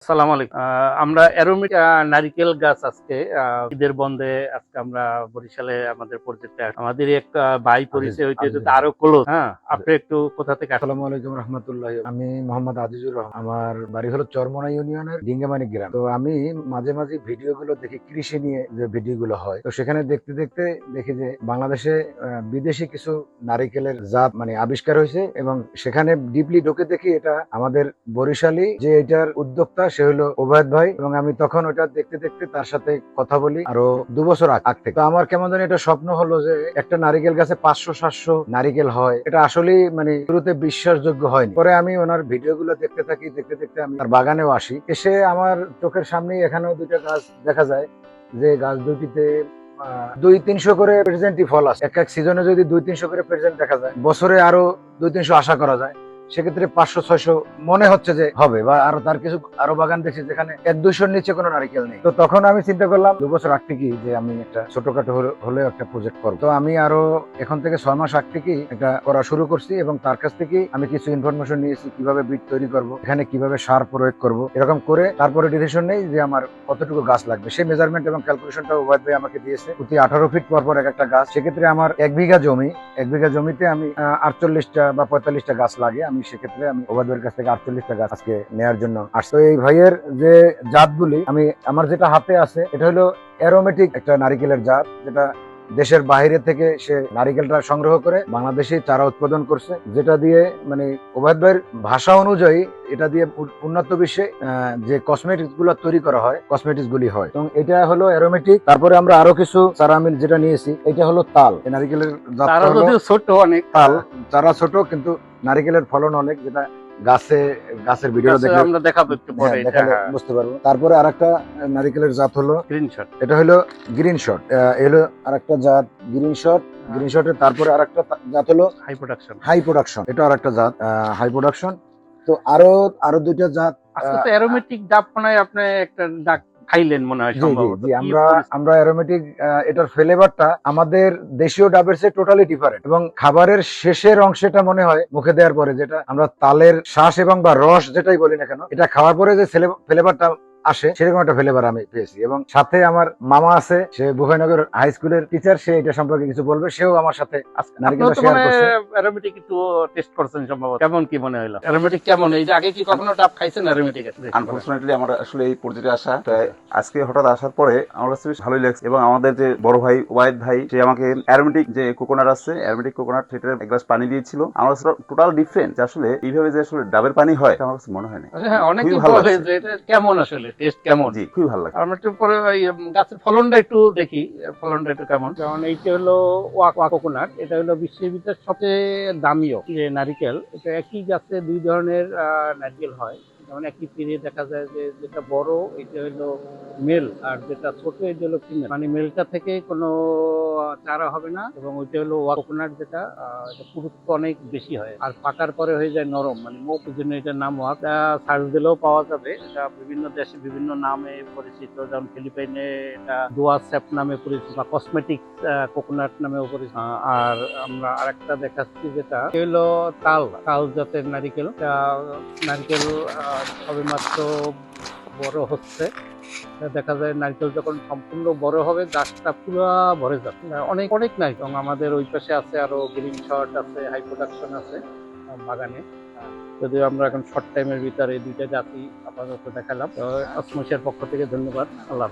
আসসালামু আলাইকুম। আমরা অ্যারোমেটিক নারিকেল গাছ আজকে ঈদের বন্ধে আজকে আমরা বরিশালে আমাদের প্রজেক্টে আমাদের এক ভাই পরিচয় হইতে তো আরো ক্লোজ। হ্যাঁ, আপনি একটু কোথা থেকে আসলেন? আসসালামু আলাইকুম রহমতুল্লাহ। আমি মোহাম্মদ আজিজুর রহমান। আমার বাড়ি হলো চরমোনা ইউনিয়নের ডিঙ্গামানি গ্রাম। তো আমি মাঝে মাঝে ভিডিও গুলো দেখি, কৃষি নিয়ে যে ভিডিও গুলো হয়, তো সেখানে দেখতে দেখতে দেখি যে বাংলাদেশে বিদেশি কিছু নারিকেলের জাত আবিষ্কার হয়েছে, এবং সেখানে ডিপলি ঢুকে দেখি এটা আমাদের বরিশালী যে এটার উদ্যোক্তা সে হলো ওবায়দ ভাই, এবং আমি তখন ওটা দেখতে দেখতে তার সাথে কথা বলি আরো 2 বছর আগ থেকে। তো আমার কেমন জানি এটা স্বপ্ন হলো যে একটা নারিকেল গাছে 500-700 নারিকেল হয়, এটা আসলেই শুরুতে বিশ্বাসযোগ্য হয়নি। পরে আমি ওনার ভিডিও গুলো দেখতে থাকি, দেখতে দেখতে আমি তার বাগানেও আসি। এসে আমার চোখের সামনেই এখানেও 2টা গাছ দেখা যায়, যে গাছ দুটিতে 200-300 করে প্রেজেন্টই ফল আছে। এক এক সিজনে যদি 200-300 করে প্রেজেন্ট দেখা যায়, বছরে আরো 200-300 আশা করা যায়। সেক্ষেত্রে 500-600 মনে হচ্ছে যে হবে, বা আরো তার কিছু আরো বাগান দেখছি যেখানে 1-200-র নিচে কোনো নারিকেল নেই। তো তখন আমি চিন্তা করলাম 2 বছর আগ থেকেই যে আমি একটা ছোটখাটো হলেও একটা প্রজেক্ট করবো। তো আমি আরো এখন থেকে 6 মাস আগ থেকেই এটা করা শুরু করছি, এবং তার কাছ থেকেই আমি কিছু ইনফরমেশন নিয়েছি কিভাবে বীজ তৈরি করব, এখানে কিভাবে সার প্রয়োগ করব, এরকম করে তারপরে ডিসিশন নেই যে আমার কতটুকু গাছ লাগবে। সেই মেজারমেন্ট এবং ক্যালকুলেশনটা ওবায়দ ভাই আমাকে দিয়েছে। প্রতি 18 ফিট পর পর এক একটা গাছ। সেক্ষেত্রে আমার 1 বিঘা জমিতে আমি 48টা বা 45টা গাছ লাগে। আমি সেক্ষেত্রে আমি ওবায়দের কাছ থেকে 48টা গাছ আজকে নেয়ার জন্য আসছি। তো এই ভাইয়ের যে জাতগুলি আমার যেটা হাতে আছে, এটা হলো অ্যারোমেটিক একটা নারিকেলের জাত, যেটা দেশের বাইরে থেকে সে নারিকেলটা সংগ্রহ করে বাংলাদেশে চারা উৎপাদন করছে, যেটা দিয়ে ওবায়দ ভাইয়ের ভাষা অনুযায়ী এটা দিয়ে উন্নত বিশ্বে যে কসমেটিক্স গুলো তৈরি করা হয়, কসমেটিক্স গুলি হয়। এবং এটা হলো অ্যারোমেটিক। তারপরে আমরা আরো কিছু চারা আমি যেটা নিয়েছি, এটা হলো তাল। এই নারিকেলের জাতটা হলো ছোট অনেক তাল। চারা ছোট কিন্তু নারিকেলের ফলন অনেক, যেটা গাছের ভিডিও দেখলে আমরা দেখাবো একটু পরে দেখালে বুঝতে পারবো। তারপরে আরেকটা নারিকেলের জাত হলো গ্রিন শট। এটা হলো গ্রিন শট। এলো আরেকটা জাত গ্রিন শট। গ্রিন শটের তারপরে আরেকটা জাত হলো হাই প্রোডাকশন। এটা আরেকটা জাত হাই প্রোডাকশন। তো আরো আরো 2টা জাত। আজকে তো অ্যারোমেটিক ডাব মনে হয় আপনি একটা ডাব খাইলেন মনে হয় সম্ভবত। জি, আমরা অ্যারোমেটিক এটার ফ্লেভারটা আমাদের দেশীয় ডাবের চেয়ে টোটালি ডিফারেন্ট, এবং খাবারের শেষের অংশটা মনে হয় মুখে দেওয়ার পরে, যেটা আমরা তালের শ্বাস এবং বা রস যেটাই বলি না কেন, এটা খাওয়ার পরে যে ফ্লেভারটা আসে, সেরকম একটা ফ্লেভার আমি পেয়েছি। এবং সাথে আমার মামা আছে, সে বুখাইনগর হাই স্কুলের টিচার, সে এটা সম্পর্কে কিছু বলবে। সেও আমার সাথে নারিকেলটা শেয়ার করছে। অ্যারোমেটিক একটু টেস্ট করছেন সম্ভবত, কেমন কি মনে হলো? অ্যারোমেটিক কেমন? এই যে আগে কি কখনো ডাব খাইছেন অ্যারোমেটিক? আনফরচুনেটলি আমার আসলে এই প্রজেক্টে আসা, আজকে হঠাৎ আসার পরে আমার কাছে বেশ ভালোই লাগছে। এবং আমাদের যে বড় ভাই ওবায়দ ভাই, সে আমাকে অ্যারোমেটিক যে কোকোনাট আছে, অ্যারোমেটিক কোকোনাট, সেটার এক গ্লাস পানি দিয়েছিল। আমার কাছে টোটাল ডিফারেন্ট, আসলে এইভাবে যে আসলে ডাবের পানি হয় আমার কাছে মনে হয় না। হ্যাঁ, অনেকেই বলে যে এটা কেমন, আসলে টেস্ট কেমন? জি, খুবই ভালো লাগে। আমরা একটু পরে ওই গাছের ফলনটা একটু দেখি, ফলনটা একটু কেমন। যেমন এইটা হলো ওয়াক কোকোনাট, এটা হলো বিশ্বের ভিতরে সবচেয়ে দামিও যে নারিকেল। এটা একই গাছে 2 ধরনের নারিকেল হয়। যেমন একই পেরে দেখা যায় যে যেটা বড় এটা হলো মেল, আর যেটা ছোট এটা হলো ফিমেল। মেলটা থেকে কোনো চারা হবে না, এবং ওইটা হলো ওয়াক কোকোনাট, যেটা এটা পুরুত্ব অনেক বেশি হয় আর পাকার পরে হয়ে যায় নরম, মুখ। এই জন্য এটার নাম ওয়াক। সার্চ দিলেও পাওয়া যাবে। এটা বিভিন্ন দেশে বিভিন্ন নামে পরিচিত, যেমন ফিলিপাইনে এটা দোয়া স্যাপ নামে পরিচিত, বা কসমেটিক কোকোনাট নামেও পরিচিত। আর আমরা আরেকটা দেখাচ্ছি, যেটা হলো তাল জাতের নারিকেল। নারিকেল সবে মাত্র বড় হচ্ছে। দেখা যায় নারকেল যখন সম্পূর্ণ বড় হবে, গাছটা পুরো ভরে যাবে। অনেক অনেক নারকেল। এবং আমাদের ওই পাশে আছে আরো গ্রিন শট আছে, হাই প্রোডাকশন আছে বাগানে। যদিও আমরা এখন শর্ট টাইমের ভিতরে 2টা জাতি আপাতত দেখালাম। অসমোসের পক্ষ থেকে ধন্যবাদ। আল্লাহ হাফেজ।